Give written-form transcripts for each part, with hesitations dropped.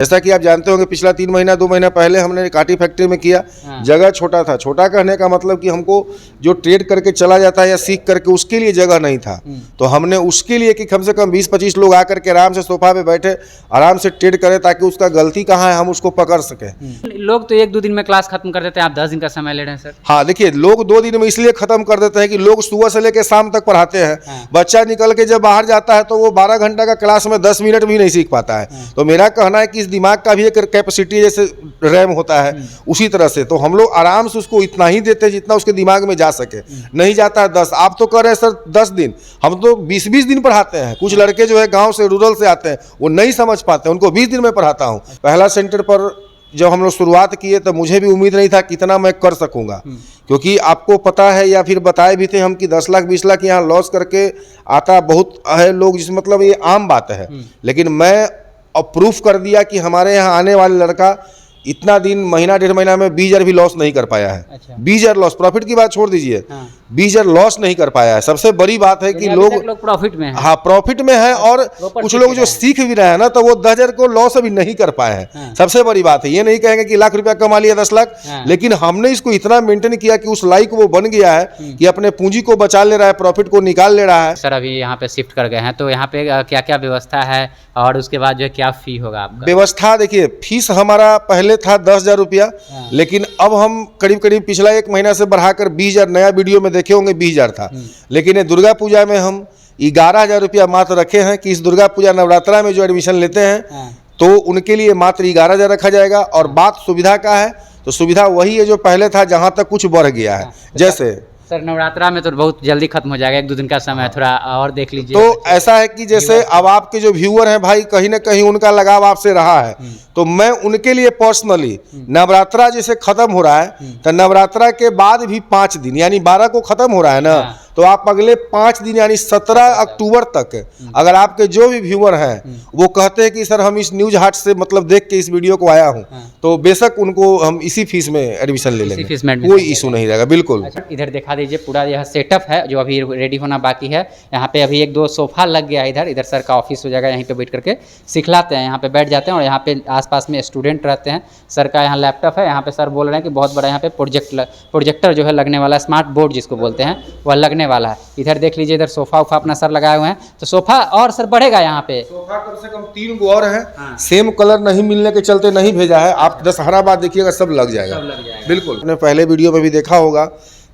जैसा कि आप जानते होंगे पिछला 3 महीना 2 महीना पहले हमने काटी फैक्ट्री में किया। जगह छोटा था। छोटा कहने का मतलब कि हमको जो ट्रेड करके चला जाता है या सीख करके उसके लिए जगह नहीं था। तो हमने उसके लिए कि कम से कम 20-25 लोग आकर के आराम से सोफा पे बैठे आराम से ट्रेड करें ताकि उसका गलती कहाँ है हम उसको पकड़ सकें। लोग तो 1-2 दिन में क्लास खत्म कर देते हैं, आप 10 दिन का समय ले रहे हैं सर। हाँ देखिए, लोग 2 दिन में इसलिए खत्म कर देते हैं कि लोग सुबह से लेकर शाम तक पढ़ाते हैं। बच्चा निकल के जब बाहर जाता है तो वो 12 घंटा का क्लास में 10 मिनट भी नहीं सीख पाता है। तो मेरा कहना है कि इस दिमाग का भी एक कैपेसिटी जैसे रैम होता है उसी तरह से तो हम लोग आराम से उसको इतना ही देते हैं जितना उसके दिमाग में जा सके। नहीं जाता है 10, आप तो कर रहे हैं सर 10 दिन, हम तो 20-20 दिन पढ़ाते हैं। कुछ लड़के जो है गांव से रूरल से आते हैं वो नहीं समझ पाते हैं, उनको 20 दिन में पढ़ाता हूं। पहला सेंटर पर जब हम लोग शुरुआत किए तो मुझे भी उम्मीद नहीं था कितना मैं कर सकूंगा, क्योंकि आपको पता है या फिर बताए भी थे हम कि 10 लाख 20 लाख यहाँ लॉस करके आता बहुत है लोग, जिस मतलब ये आम बात है। लेकिन मैं अब प्रूफ कर दिया कि हमारे यहाँ आने वाले लड़का इतना दिन महीना 1.5 महीना में 20,000 भी लॉस नहीं कर पाया है। अच्छा। 20,000 लॉस, प्रॉफिट की बात छोड़ दीजिए। 20,000 लॉस नहीं कर पाया है। सबसे बड़ी बात है कि लोग प्रॉफिट में है। हाँ प्रॉफिट में है, और कुछ लोग जो सीख भी रहे हैं ना तो वो 10,000 को लॉस अभी नहीं कर पाए हैं। सबसे बड़ी बात है, ये नहीं कहेंगे कि लाख रुपया कमा लिया 10 लाख, लेकिन हमने इसको इतना मेंटेन किया कि उस लाइक वो बन गया है कि अपने पूंजी को बचा ले रहा है, प्रॉफिट को निकाल ले रहा है। सर अभी यहाँ पे शिफ्ट कर गए हैं तो यहाँ पे क्या क्या व्यवस्था है और उसके बाद जो है क्या फी होगा आपका? व्यवस्था देखिए, फीस हमारा पहले था 10,000 रुपया, लेकिन अब हम करीब करीब पिछला 1 महीना से बढ़ाकर 20,000, नया वीडियो में देखे होंगे 20,000 था, लेकिन ये दुर्गा पूजा में हम 11,000 रुपया मात्र रखे हैं कि इस दुर्गा पूजा नवरात्रा में जो एडमिशन लेते हैं तो उनके लिए मात्र 11,000 रखा जाएगा। और बात सुविधा का है तो सुविधा वही है जो पहले था, जहाँ तक कुछ बढ़ गया है। जैसे सर नवरात्रा में तो बहुत जल्दी खत्म हो जाएगा, 1-2 दिन का समय है, थोड़ा और देख लीजिए। तो ऐसा है कि जैसे अब आपके जो व्यूअर हैं भाई, कहीं ना कहीं उनका लगाव आपसे रहा है, तो मैं उनके लिए पर्सनली नवरात्रा जैसे खत्म हो रहा है तो नवरात्रा के बाद भी 5 दिन यानी 12 को खत्म हो रहा है ना, तो आप अगले 5 दिन यानी 17 अक्टूबर तक अगर आपके जो भी व्यूअर हैं वो कहते हैं कि सर हम इस न्यूज हाट से मतलब देख के इस वीडियो को आया हूं, तो बेशक उनको हम इसी फीस में एडमिशन ले लेंगे, कोई इशू नहीं रहेगा। बिल्कुल। अच्छा, इधर दिखा दीजिए पूरा यह सेटअप है जो अभी रेडी होना बाकी है। यहाँ पे अभी 1-2 सोफा लग गया है, इधर सर का ऑफिस हो जाएगा, यहीं पे बैठ करके सिखलाते हैं, यहाँ पे बैठ जाते हैं और यहाँ पे आसपास में स्टूडेंट रहते हैं। सर का यहाँ लैपटॉप है, यहाँ पे सर बोल रहे हैं कि बहुत बड़ा यहाँ पे प्रोजेक्टर जो है लगने वाला है, स्मार्ट बोर्ड जिसको बोलते हैं वह लगने वाला है। इधर देख लीजिए, इधर सोफा उफा अपना सर लगाए हुए हैं, तो सोफा और सर बढ़ेगा यहाँ पे। सोफा कम से कम 3 गो और है, सेम कलर नहीं मिलने के चलते नहीं भेजा है। आप दशहरा बाद देखिएगा सब लग जाएगा। बिल्कुल। आपने पहले वीडियो में भी देखा होगा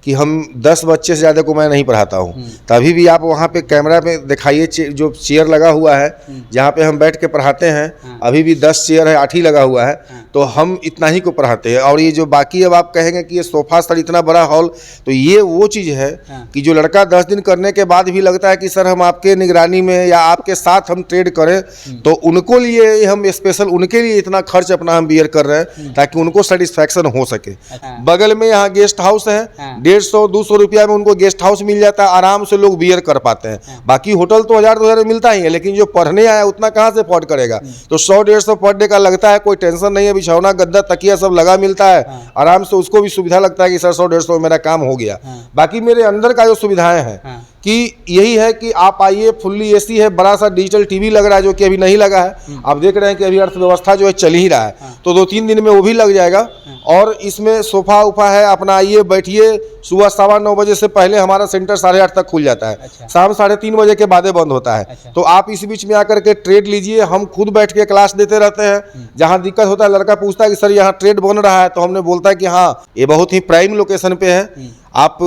कि हम 10 बच्चे से ज़्यादा को मैं नहीं पढ़ाता हूँ, तभी भी आप वहाँ पे कैमरा में दिखाइए जो चेयर लगा हुआ है जहाँ पे हम बैठ के पढ़ाते हैं, अभी भी 10 चेयर है, 8 ही लगा हुआ है, तो हम इतना ही को पढ़ाते हैं। और ये जो बाकी अब आप कहेंगे कि ये सोफा सर इतना बड़ा हॉल, तो ये वो चीज़ है कि जो लड़का 10 दिन करने के बाद भी लगता है कि सर हम आपके निगरानी में या आपके साथ हम ट्रेड करें, तो उनको लिए हम स्पेशल उनके लिए इतना खर्च अपना हम बियर कर रहे हैं ताकि उनको सेटिस्फैक्शन हो सके। बगल में यहाँ गेस्ट हाउस है, 150-200 रुपया में उनको गेस्ट हाउस मिल जाता है, आराम से लोग बियर कर पाते हैं। बाकी होटल तो 1,000-2,000 मिलता ही है, लेकिन जो पढ़ने आया उतना कहाँ से अफोर्ड करेगा, तो 100-150 पर डे का लगता है, कोई टेंशन नहीं है, बिछौना गद्दा तकिया सब लगा मिलता है, आराम से उसको भी सुविधा लगता है कि सर 100-150 मेरा काम हो गया। बाकी मेरे अंदर का जो सुविधाएं हैं कि यही है कि आप आइए, फुल्ली एसी है, बड़ा सा डिजिटल टीवी लग रहा है जो कि अभी नहीं लगा है। आप देख रहे हैं कि अभी अर्थव्यवस्था जो है चल ही रहा है, तो 2-3 दिन में वो भी लग जाएगा। और इसमें सोफा उफा है, अपना आइए बैठिए। सुबह 9:15 बजे से पहले हमारा सेंटर 8:30 तक खुल जाता है। शाम 3:30 बजे के बाद बंद होता है। तो आप इस बीच में आकर के ट्रेड लीजिए, हम खुद बैठ के क्लास देते रहते हैं। जहाँ दिक्कत होता है लड़का पूछता है कि सर यहाँ ट्रेड बन रहा है, तो हमने बोलता है कि हाँ ये बहुत ही प्राइम लोकेशन पे है। आप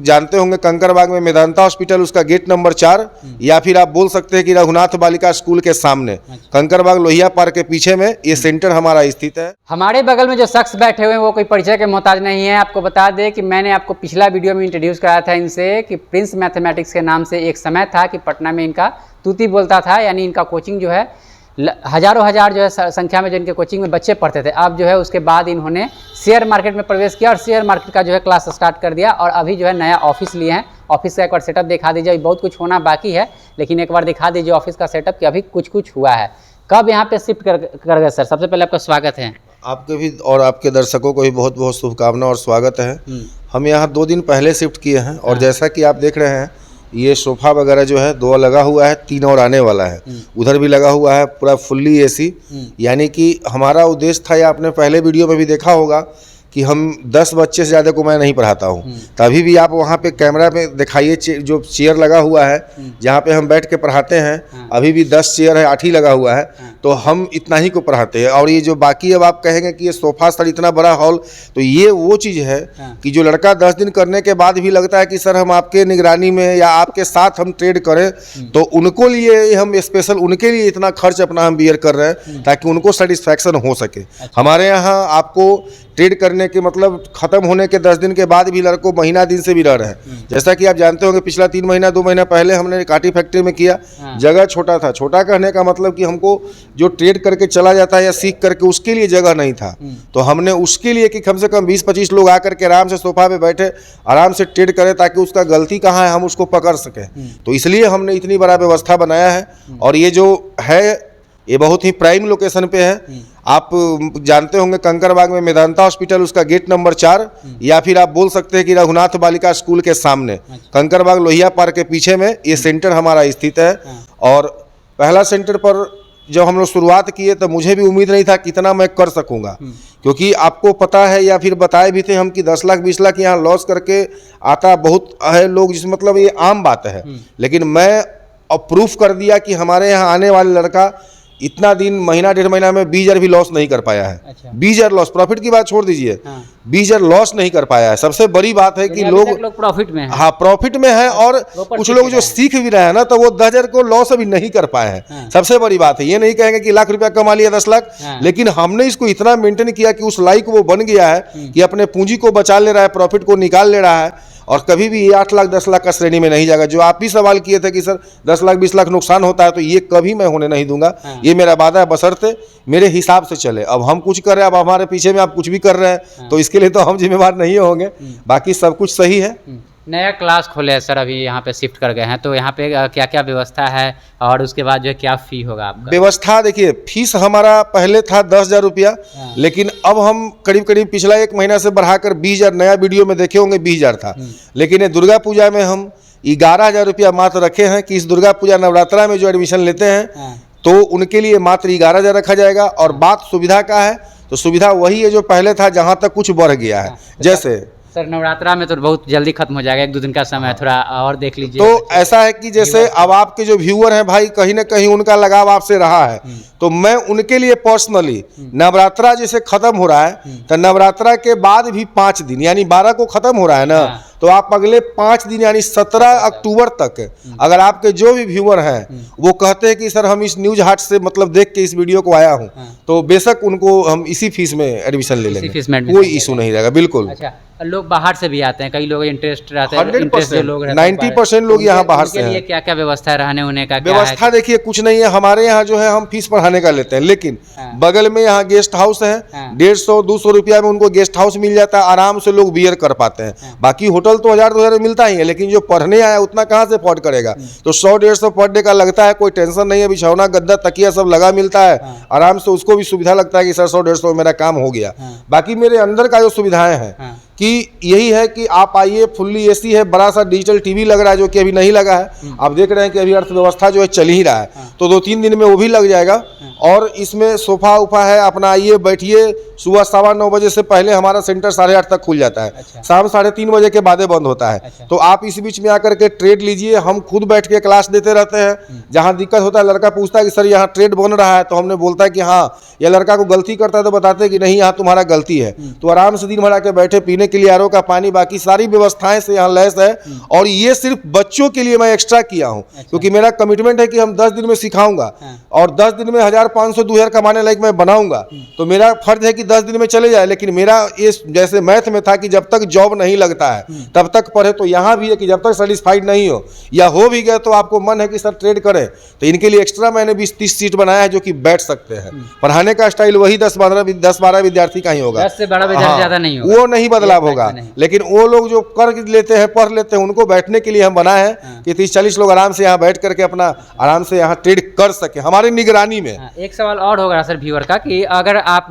जानते होंगे कंकरबाग में मेदांता हॉस्पिटल, उसका गेट नंबर 4, या फिर आप बोल सकते हैं कि रघुनाथ बालिका स्कूल के सामने कंकरबाग लोहिया पार्क के पीछे में ये सेंटर हमारा स्थित है। हमारे बगल में जो शख्स बैठे हुए हैं वो कोई परिचय के मोहताज नहीं है। आपको बता दें कि मैंने आपको पिछला वीडियो में इंट्रोड्यूस कराया था इनसे कि प्रिंस मैथमेटिक्स के नाम से एक समय था कि पटना में इनका तूती बोलता था, यानी इनका कोचिंग जो है हजारों हजार जो है संख्या में जिनके कोचिंग में बच्चे पढ़ते थे। अब जो है उसके बाद इन्होंने शेयर मार्केट में प्रवेश किया और शेयर मार्केट का जो है क्लास स्टार्ट कर दिया, और अभी जो है नया ऑफिस लिए हैं। ऑफिस का एक बार सेटअप दिखा दीजिए, बहुत कुछ होना बाकी है, लेकिन एक बार दिखा दीजिए ऑफिस का सेटअप कि अभी कुछ कुछ हुआ है। कब यहाँ पे शिफ्ट कर गए सर? सबसे पहले आपका स्वागत है। आपके भी और आपके दर्शकों को भी बहुत बहुत शुभकामना और स्वागत है। हम यहाँ 2 दिन पहले शिफ्ट किए हैं, और जैसा कि आप देख रहे हैं ये सोफा वगैरह जो है 2 लगा हुआ है, 3 और आने वाला है। उधर भी लगा हुआ है पूरा फुल्ली एसी। यानी कि हमारा उद्देश्य था, या आपने पहले वीडियो में भी देखा होगा कि हम 10 बच्चे से ज़्यादा को मैं नहीं पढ़ाता हूँ। तभी भी आप वहाँ पे कैमरा में दिखाइए, जो चेयर लगा हुआ है जहाँ पे हम बैठ के पढ़ाते हैं, अभी भी 10 चेयर है, 8 ही लगा हुआ है, तो हम इतना ही को पढ़ाते हैं। और ये जो बाकी अब आप कहेंगे कि ये सोफ़ा सर इतना बड़ा हॉल, तो ये वो चीज़ है कि जो लड़का 10 दिन करने के बाद भी लगता है कि सर हम आपके निगरानी में या आपके साथ हम ट्रेड करें, तो उनको लिए हम स्पेशल उनके लिए इतना खर्च अपना हम बियर कर रहे हैं ताकि उनको सेटिस्फैक्शन हो सके। हमारे यहाँ आपको ट्रेड करने के मतलब ख़त्म होने के 10 दिन के बाद भी लड़कों महीना दिन से भी रह रहे हैं। जैसा कि आप जानते होंगे पिछला 3 महीना 2 महीना पहले हमने काटी फैक्ट्री में किया। जगह छोटा था। छोटा कहने का मतलब कि हमको जो ट्रेड करके चला जाता है या सीख करके उसके लिए जगह नहीं था, तो हमने उसके लिए कि कम से कम 20-25 लोग आकर के आराम से सोफा पे बैठे आराम से ट्रेड करें ताकि उसका गलती कहाँ है हम उसको पकड़ सकें। तो इसलिए हमने इतनी बड़ा व्यवस्था बनाया है। और ये जो है ये बहुत ही प्राइम लोकेशन पे है। आप जानते होंगे कंकरबाग में मेदांता हॉस्पिटल, उसका गेट नंबर 4, या फिर आप बोल सकते हैं कि रघुनाथ बालिका स्कूल के सामने कंकरबाग लोहिया पार्क के पीछे में ये सेंटर हमारा स्थित है। और पहला सेंटर पर जब हम लोग शुरुआत किए तो मुझे भी उम्मीद नहीं था कितना मैं कर सकूंगा, क्योंकि आपको पता है या फिर बताए भी थे हम कि 10 लाख 20 लाख यहाँ लॉस करके आता बहुत है लोग, जिस मतलब ये आम बात है। लेकिन मैं अब प्रूफ कर दिया कि हमारे यहाँ आने वाले लड़का इतना दिन महीना 1.5 महीना में 20,000 भी लॉस नहीं कर पाया है। अच्छा। 20,000 लॉस, प्रॉफिट की बात छोड़ दीजिए। 20,000 लॉस नहीं कर पाया है। सबसे बड़ी बात है कि लोग प्रॉफिट में है। हाँ, प्रॉफिट में है। और कुछ लोग जो सीख भी रहे हैं ना, तो वो 10,000 को लॉस अभी नहीं कर पाए हैं। सबसे बड़ी बात है, ये नहीं कहेंगे कि लाख रुपया कमा लिया 10 लाख, लेकिन हमने इसको इतना मेंटेन किया कि उस लाइक वो बन गया है कि अपने पूंजी को बचा ले रहा है, प्रॉफिट को निकाल ले रहा है, और कभी भी ये 8 लाख 10 लाख का श्रेणी में नहीं जाएगा। जो आप भी सवाल किए थे कि सर 10 लाख 20 लाख नुकसान होता है, तो ये कभी मैं होने नहीं दूंगा। ये मेरा वादा है, बशर्ते मेरे हिसाब से चले। अब हम कुछ कर रहे हैं, अब हमारे पीछे में आप कुछ भी कर रहे हैं, तो इसके लिए तो हम जिम्मेवार नहीं होंगे। बाकी सब कुछ सही है। नया क्लास खोले हैं सर, अभी यहाँ पे शिफ्ट कर गए हैं, तो यहाँ पे क्या क्या व्यवस्था है और उसके बाद जो है क्या फी होगा आपका? व्यवस्था देखिए, फीस हमारा पहले था 10,000 रुपया, लेकिन अब हम करीब करीब पिछला 1 महीना से बढ़ाकर 20,000, नया वीडियो में देखे होंगे 20,000 था, लेकिन ये दुर्गा पूजा में हम 11,000 रुपया मात्र रखे हैं कि इस दुर्गा पूजा नवरात्रा में जो एडमिशन लेते हैं तो उनके लिए मात्र 11,000 रखा जाएगा। और बात सुविधा का है, तो सुविधा वही है जो पहले था, जहाँ तक कुछ बढ़ गया है। जैसे सर नवरात्रा में तो बहुत जल्दी खत्म हो जाएगा, 1-2 दिन का समय, थोड़ा और देख लीजिए। तो ऐसा है कि जैसे अब आपके जो व्यूअर हैं भाई, कहीं ना कहीं उनका लगाव आपसे रहा है, तो मैं उनके लिए पर्सनली नवरात्रा जैसे खत्म हो रहा है, तो नवरात्रा के बाद भी 5 दिन यानी 12 को खत्म हो रहा है ना, तो आप अगले 5 दिन यानी 17 अक्टूबर तक अगर आपके जो भी व्यूअर हैं वो कहते हैं कि सर हम इस न्यूज हाट से मतलब देख के इस वीडियो को आया हूं, तो बेशक उनको हम इसी फीस में एडमिशन ले लेंगे, कोई इशू नहीं रहेगा। बिल्कुल। अच्छा, लोग बाहर से भी आते हैं, कई लोग इंटरेस्ट रहते हैं, 90% लोग यहाँ बाहर से हैं। क्या क्या व्यवस्था है रहने होने का? व्यवस्था देखिए कुछ नहीं है हमारे यहाँ, जो है हम फीस पढ़ाने का लेते हैं, लेकिन बगल में यहाँ गेस्ट हाउस है, 150-200 रुपया में उनको गेस्ट हाउस मिल जाता है, आराम से लोग बियर कर पाते हैं। बाकी होटल तो 1000-2000 मिलता ही है, लेकिन जो पढ़ने आया उतना कहाँ से अफोर्ड करेगा, तो 100-150 पर डे का लगता है, कोई टेंशन नहीं है, बिछौना गद्दा तकिया सब लगा मिलता है, आराम से उसको भी सुविधा लगता है कि सर 100-150 मेरा काम हो गया। बाकी मेरे अंदर का जो सुविधाएं हैं कि यही है कि आप आइए, फुल्ली एसी है, बड़ा सा डिजिटल टीवी लग रहा है जो कि अभी नहीं लगा है। आप देख रहे हैं कि अभी अर्थव्यवस्था जो है चल ही रहा है, तो 2-3 दिन में वो भी लग जाएगा। और इसमें सोफा उफा है, अपना आइए बैठिए। सुबह 9:15 बजे से पहले हमारा सेंटर 8:30 तक खुल जाता है। अच्छा। शाम 3:30 बजे के बाद बंद होता है। अच्छा। तो आप इस बीच में आकर के ट्रेड लीजिए, हम खुद बैठ के क्लास देते रहते हैं। जहाँ दिक्कत होता है लड़का पूछता है कि सर यहाँ ट्रेड बन रहा है, तो हमने बोलता है कि हाँ, या लड़का को गलती करता है तो बताते हैं कि नहीं यहाँ तुम्हारा गलती है, तो आराम से दिन भर आके बैठे, पीने के लिए आरओ का पानी, बाकी सारी व्यवस्थाएं से यहाँ लैस है। और ये सिर्फ बच्चों के लिए मैं एक्स्ट्रा किया हूँ। अच्छा। क्योंकि मेरा कमिटमेंट है कि हम 10 दिन में सिखाऊंगा और 10 दिन में 1500-2000 कमाने लायक मैं बनाऊंगा, तो मेरा फर्ज है कि 10 दिन में चले जाए। लेकिन मेरा ये जैसे मैथ में था कि जब तक जॉब नहीं लगता है तब तक पढ़े, तो यहाँ भी है कि जब तक सेटिस्फाइड नहीं हो या हो भी गए तो आपको मन है कि सर ट्रेड करें, तो इनके लिए एक्स्ट्रा मैंने 20-30 सीट बनाया है जो कि बैठ सकते हैं। पढ़ाने का स्टाइल वही 10-12 विद्यार्थी का ही होगा, 10 से बड़ा विद्यार्थी ज्यादा नहीं होगा, वो नहीं बदला खराब होगा। लेकिन वो लोग जो कर लेते हैं, पढ़ लेते हैं, उनको बैठने के लिए हम बनाए हैं कि 30-40 लोग आराम से यहाँ बैठ करके अपना आराम से यहाँ ट्रेड कर सके हमारी निगरानी में। एक सवाल और होगा सर व्यूअर का कि अगर आप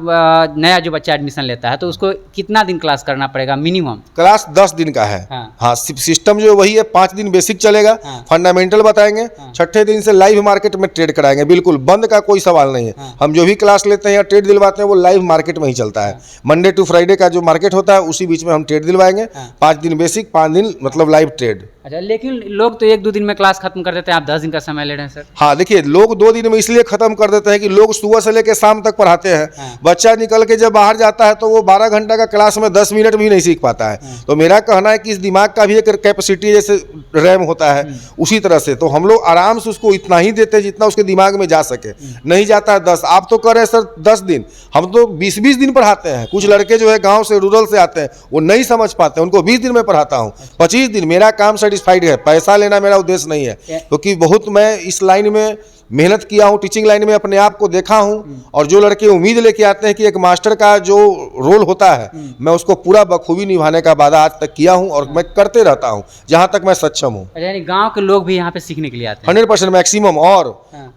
नया जो बच्चा एडमिशन लेता है तो उसको कितना दिन क्लास करना पड़ेगा मिनिमम? क्लास 10 दिन का है। हाँ, सिस्टम जो वही है, 5 दिन बेसिक चलेगा, फंडामेंटल बताएंगे, छठे दिन से लाइव मार्केट में ट्रेड कराएंगे। बिल्कुल बंद का कोई सवाल नहीं है। हम जो भी क्लास लेते हैं या ट्रेड दिलवाते हैं वो लाइव मार्केट में ही चलता है। मंडे टू फ्राइडे का जो मार्केट होता है उसी बीच में हम ट्रेड दिलवाएंगे। 5 दिन बेसिक, 5 दिन मतलब लाइव ट्रेड। अच्छा, लेकिन लोग तो 1-2 दिन में क्लास खत्म कर देते हैं, आप 10 दिन का समय ले रहे हैं सर। हाँ देखिए, लोग 2 दिन में इसलिए खत्म कर देते हैं कि लोग सुबह से लेकर शाम तक पढ़ाते हैं। बच्चा निकल के जब बाहर जाता है तो वो 12 घंटा का क्लास में 10 मिनट भी नहीं सीख पाता है। तो मेरा कहना है कि इस दिमाग का भी एक कैपेसिटी जैसे रैम होता है उसी तरह से, तो हम लोग आराम से उसको इतना ही देते हैं जितना उसके दिमाग में जा सके। नहीं जाता है 10, आप तो कह रहे हैं सर 10 दिन, हम तो 20-20 दिन पढ़ाते हैं। कुछ लड़के जो है गाँव से, रूरल से आते हैं, वो नहीं समझ पाते, उनको 20 दिन में पढ़ाता हूँ, 25 दिन। मेरा काम सेटिस्फाइड है, पैसा लेना मेरा उद्देश्य नहीं है, क्योंकि बहुत मैं इस लाइन में मेहनत किया हूँ, टीचिंग लाइन में अपने आप को देखा हूँ। और जो लड़के उम्मीद लेके आते हैं कि एक मास्टर का जो रोल होता है मैं उसको पूरा बखूबी निभाने का वादा आज तक किया हूँ और मैं करते रहता हूँ जहाँ तक मैं सक्षम हूँ। यानी गांव के लोग भी यहाँ पे सीखने के लिए आते हैं 100% मैक्सिमम। और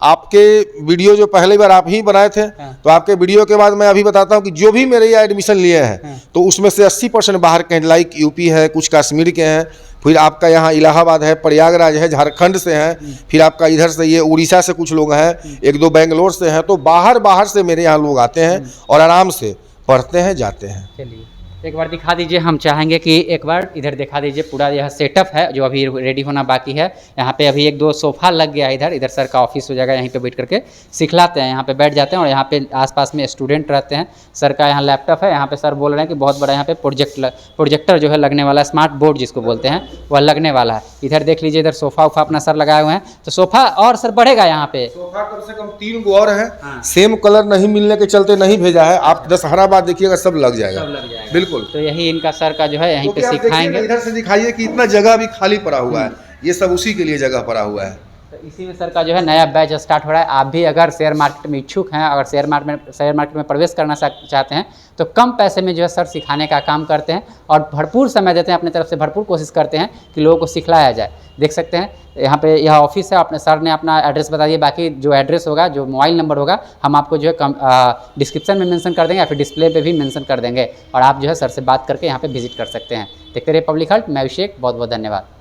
आपके वीडियो जो पहली बार आप ही बनाए थे, तो आपके वीडियो के बाद मैं अभी बताता हूँ कि जो भी मेरे यहाँ एडमिशन लिए हैं तो उसमें से 80% बाहर के, लाइक यूपी है, कुछ कश्मीर के हैं, फिर आपका यहाँ इलाहाबाद है, प्रयागराज है, झारखंड से हैं, फिर आपका इधर से ये उड़ीसा से कुछ लोग हैं, 1-2 बेंगलोर से हैं। तो बाहर से मेरे यहाँ लोग आते हैं और आराम से पढ़ते हैं, जाते हैं। चलिए एक बार दिखा दीजिए, हम चाहेंगे कि एक बार इधर दिखा दीजिए। पूरा यह सेटअप है जो अभी रेडी होना बाकी है। यहाँ पे अभी 1-2 सोफ़ा लग गया है, इधर सर का ऑफिस हो जाएगा, यहीं पे बैठ करके सिखलाते हैं। यहाँ पे बैठ जाते हैं और यहाँ पे आसपास में स्टूडेंट रहते हैं। सर का यहाँ लैपटॉप है, यहाँ पे सर बोल रहे हैं कि बहुत बड़ा यहाँ पे प्रोजेक्टर जो है लगने वाला है, स्मार्ट बोर्ड जिसको बोलते हैं वह लगने वाला है। इधर देख लीजिए, इधर सोफ़ा उफ़ा अपना सर लगाए हुए हैं, तो सोफ़ा और सर बढ़ेगा यहाँ पे। सोफ़ा कम से कम 3 गो और है, सेम कलर नहीं मिलने के चलते नहीं भेजा है। आप दशहरा बाद देखिएगा सब लग जाएगा, बिल्कुल। तो यही इनका सर का जो है यहीं पे सिखाएंगे। इधर से दिखाइए कि इतना जगह भी खाली पड़ा हुआ है, ये सब उसी के लिए जगह पड़ा हुआ है। तो इसी में सर का जो है नया बैच स्टार्ट हो रहा है। आप भी अगर शेयर मार्केट में इच्छुक हैं, अगर शेयर मार्केट में प्रवेश करना चाहते हैं तो कम पैसे में जो है सर सिखाने का काम करते हैं और भरपूर समय देते हैं, अपनी तरफ से भरपूर कोशिश करते हैं कि लोगों को सिखलाया जाए। देख सकते हैं यहाँ पे यह ऑफिस है, अपने सर ने अपना एड्रेस बता दिया। बाकी जो एड्रेस होगा, जो मोबाइल नंबर होगा, हम आपको जो है डिस्क्रिप्शन में मेंशन कर देंगे या फिर डिस्प्ले पे भी मेंशन कर देंगे और आप जो है सर से बात करके यहाँ पे विजिट कर सकते हैं। देखते रहिए पब्लिक हल्ट, मैं अभिषेक, बहुत बहुत धन्यवाद।